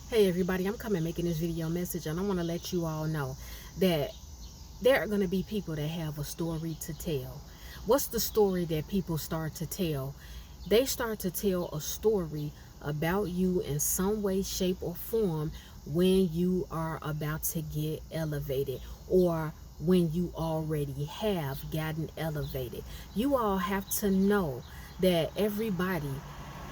Hey everybody, I'm coming making this video message, and I want to let you all know that there are going to be people that have a story to tell. What's the story that people start to tell? They start to tell a story about you in some way, shape, or form when you are about to get elevated, or when you already have gotten elevated. You all have to know that everybody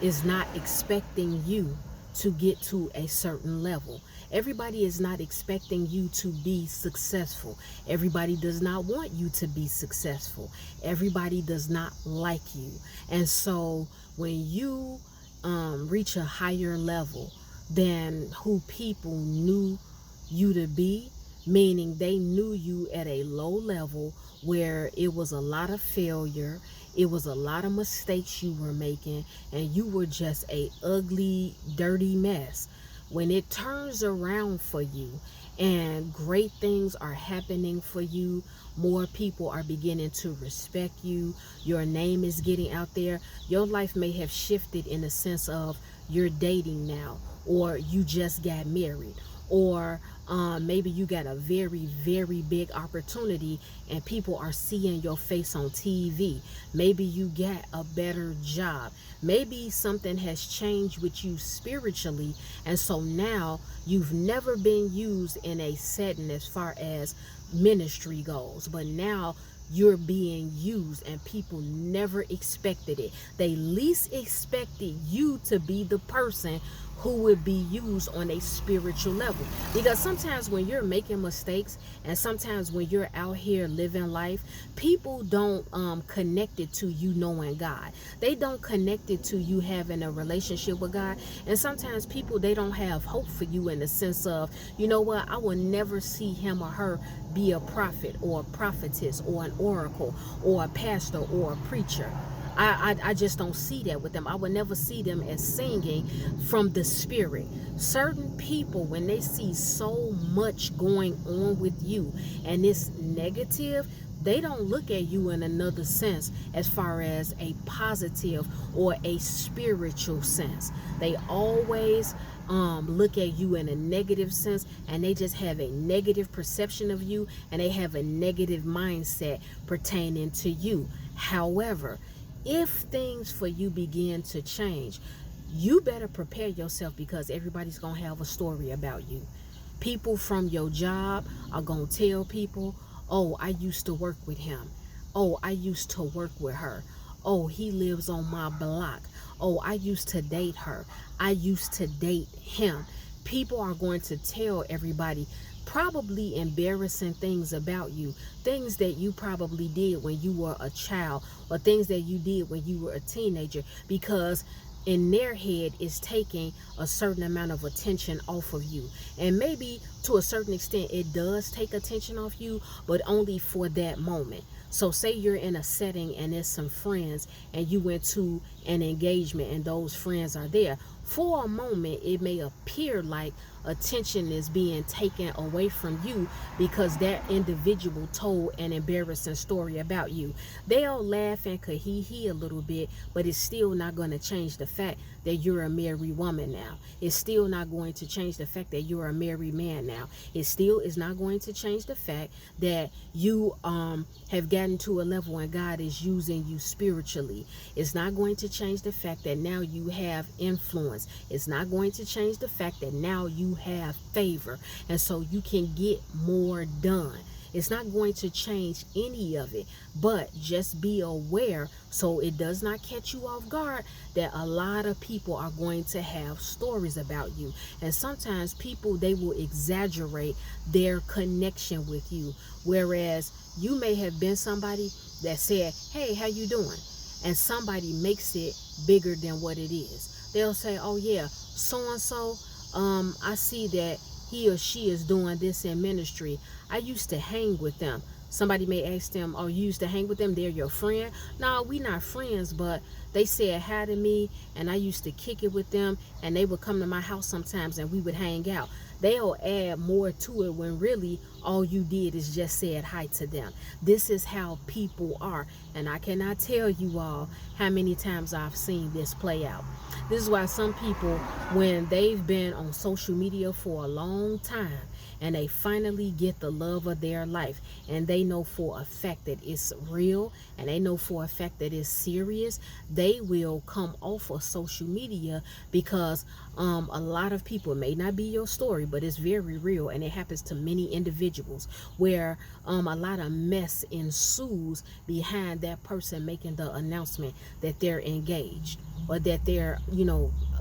is not expecting you to get to a certain level. Everybody is not expecting you to be successful. Everybody does not want you to be successful. Everybody does not like you. And so when you reach a higher level than who people knew you to be, meaning they knew you at a low level where it was a lot of failure, it was a lot of mistakes you were making, and you were just a ugly, dirty mess. When it turns around for you and great things are happening for you, more people are beginning to respect you, your name is getting out there, your life may have shifted in the sense of you're dating now, or you just got married, or maybe you got a very, very big opportunity and people are seeing your face on TV. Maybe you got a better job. Maybe something has changed with you spiritually, and so now you've never been used in a setting as far as ministry goes, but now you're being used and people never expected it. They least expected you to be the person who would be used on a spiritual level. Because sometimes when you're making mistakes, and sometimes when you're out here living life, people don't connect it to you knowing God. They don't connect it to you having a relationship with God. And sometimes people, they don't have hope for you in the sense of, you know what, I will never see him or her be a prophet or a prophetess or an oracle or a pastor or a preacher. I just don't see that with them. I would never see them as singing from the spirit. Certain people, when they see so much going on with you and it's negative, they don't look at you in another sense as far as a positive or a spiritual sense. They always look at you in a negative sense, and they just have a negative perception of you, and they have a negative mindset pertaining to you. However, if things for you begin to change, you better prepare yourself, because everybody's gonna have a story about you. People from your job are gonna tell people, oh, I used to work with him. Oh, I used to work with her. Oh, he lives on my block. Oh, I used to date her. I used to date him. People are going to tell everybody probably embarrassing things about you, things that you probably did when you were a child, or things that you did when you were a teenager, because in their head is taking a certain amount of attention off of you. And maybe to a certain extent it does take attention off you, but only for that moment. So say you're in a setting and there's some friends and you went to an engagement and those friends are there. For a moment it may appear like attention is being taken away from you because that individual told an embarrassing story about you. They'll laugh and hee a little bit, but it's still not going to change the fact that you're a married woman now. It's still not going to change the fact that you're a married man now. It still is not going to change the fact that you have gotten to a level and God is using you spiritually. It's not going to change the fact that now you have influence. It's not going to change the fact that now you have favor, and so you can get more done. It's not going to change any of it, but just be aware so it does not catch you off guard that a lot of people are going to have stories about you. And sometimes people, they will exaggerate their connection with you, whereas you may have been somebody that said, hey, how you doing? And somebody makes it bigger than what it is. They'll say, oh yeah, so and so, I see that he or she is doing this in ministry. I used to hang with them. Somebody may ask them, oh, you used to hang with them? They're your friend? No, we not friends, but they said hi to me and I used to kick it with them, and they would come to my house sometimes and we would hang out. they'll add more to it when really all you did is just said hi to them. This is how people are. And I cannot tell you all how many times I've seen this play out. This is why some people, when they've been on social media for a long time and they finally get the love of their life, and they know for a fact that it's real, and they know for a fact that it's serious, they will come off of social media because a lot of people, it may not be your story, but it's very real, and it happens to many individuals where a lot of mess ensues behind that person making the announcement that they're engaged, or that they're,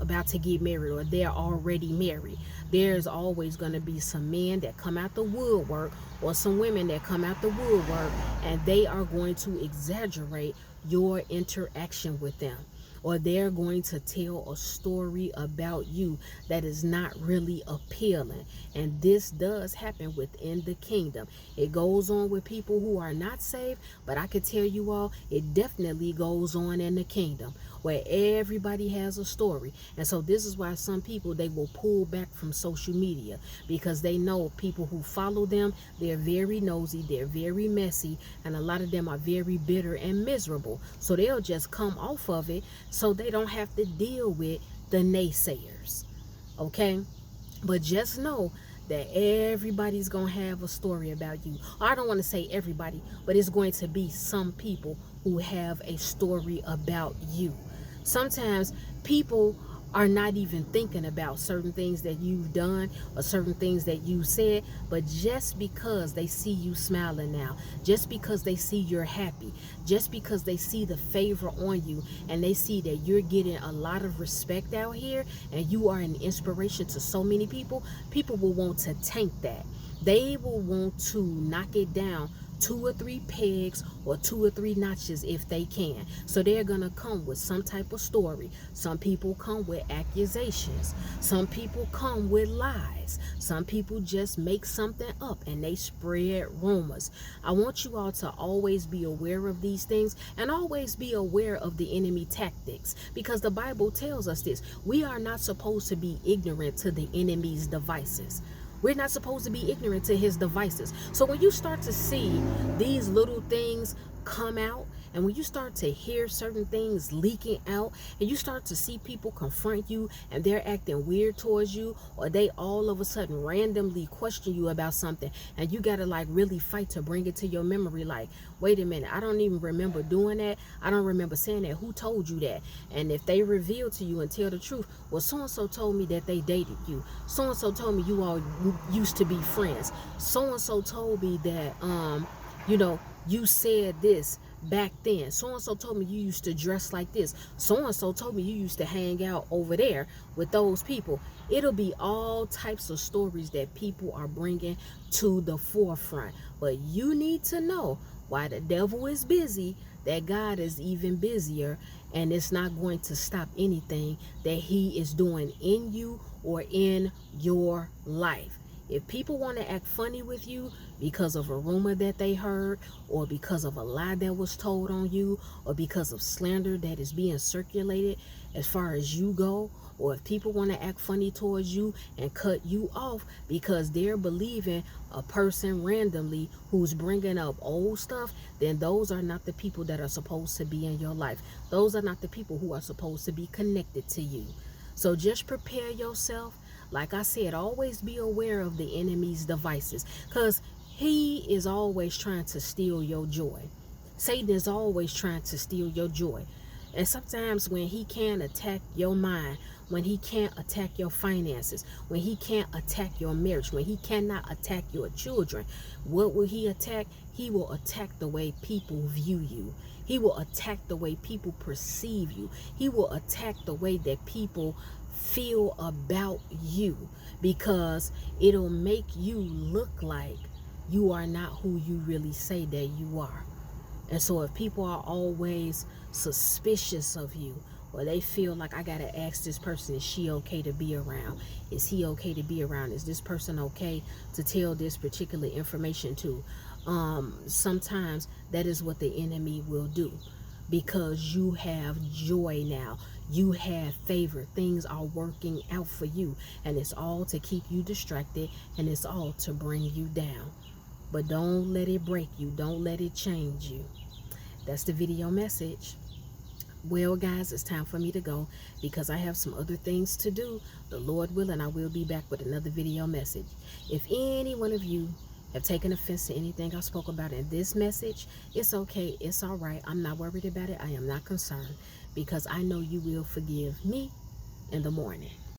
about to get married, or they're already married. There's always going to be some men that come out the woodwork, or some women that come out the woodwork, and they are going to exaggerate your interaction with them, or they're going to tell a story about you that is not really appealing. And this does happen within the kingdom. It goes on with people who are not saved, but I can tell you all, it definitely goes on in the kingdom, where everybody has a story. And so this is why some people, they will pull back from social media, because they know people who follow them, they're very nosy, they're very messy, and a lot of them are very bitter and miserable. So they'll just come off of it so they don't have to deal with the naysayers. Okay? But just know that everybody's gonna have a story about you. I don't want to say everybody, but it's going to be some people who have a story about you. Sometimes people are not even thinking about certain things that you've done or certain things that you said, but just because they see you smiling now, just because they see you're happy, just because they see the favor on you, and they see that you're getting a lot of respect out here and you are an inspiration to so many people, people will want to tank that. They will want to knock it down 2 or 3 pegs or 2 or 3 notches if they can. So they're gonna come with some type of story. Some people come with accusations. Some people come with lies. Some people just make something up and they spread rumors. I want you all to always be aware of these things, and always be aware of the enemy tactics, because the Bible tells us this. We are not supposed to be ignorant to the enemy's devices. We're not supposed to be ignorant to his devices. So when you start to see these little things come out, and when you start to hear certain things leaking out, and you start to see people confront you and they're acting weird towards you, or they all of a sudden randomly question you about something, and you gotta like really fight to bring it to your memory, like, wait a minute, I don't even remember doing that. I don't remember saying that. Who told you that? And if they reveal to you and tell the truth, well, so-and-so told me that they dated you. So-and-so told me you all used to be friends. So-and-so told me that, you said this back then. So-and-so told me you used to dress like this. So-and-so told me you used to hang out over there with those people. It'll be all types of stories that people are bringing to the forefront. But you need to know, why the devil is busy, that God is even busier, and it's not going to stop anything that he is doing in you or in your life. If people want to act funny with you because of a rumor that they heard, or because of a lie that was told on you, or because of slander that is being circulated as far as you go, or if people want to act funny towards you and cut you off because they're believing a person randomly who's bringing up old stuff, then those are not the people that are supposed to be in your life. Those are not the people who are supposed to be connected to you. So just prepare yourself. Like I said, always be aware of the enemy's devices, because he is always trying to steal your joy. Satan is always trying to steal your joy. And sometimes when he can't attack your mind, when he can't attack your finances, when he can't attack your marriage, when he cannot attack your children, what will he attack? He will attack the way people view you. He will attack the way people perceive you. He will attack the way that people feel about you, because it'll make you look like you are not who you really say that you are. And so if people are always suspicious of you, or they feel like, I gotta ask this person, is she okay to be around? Is he okay to be around? Is this person okay to tell this particular information to? Sometimes that is what the enemy will do. because you have joy now. You have favor. Things are working out for you, and it's all to keep you distracted, and it's all to bring you down. But don't let it break you. Don't let it change you. That's the video message. Well, guys, it's time for me to go because I have some other things to do. The Lord willing, I will be back with another video message. If any one of you have taken offense to anything I spoke about in this message, it's okay. It's all right. I'm not worried about it. I am not concerned because I know you will forgive me in the morning.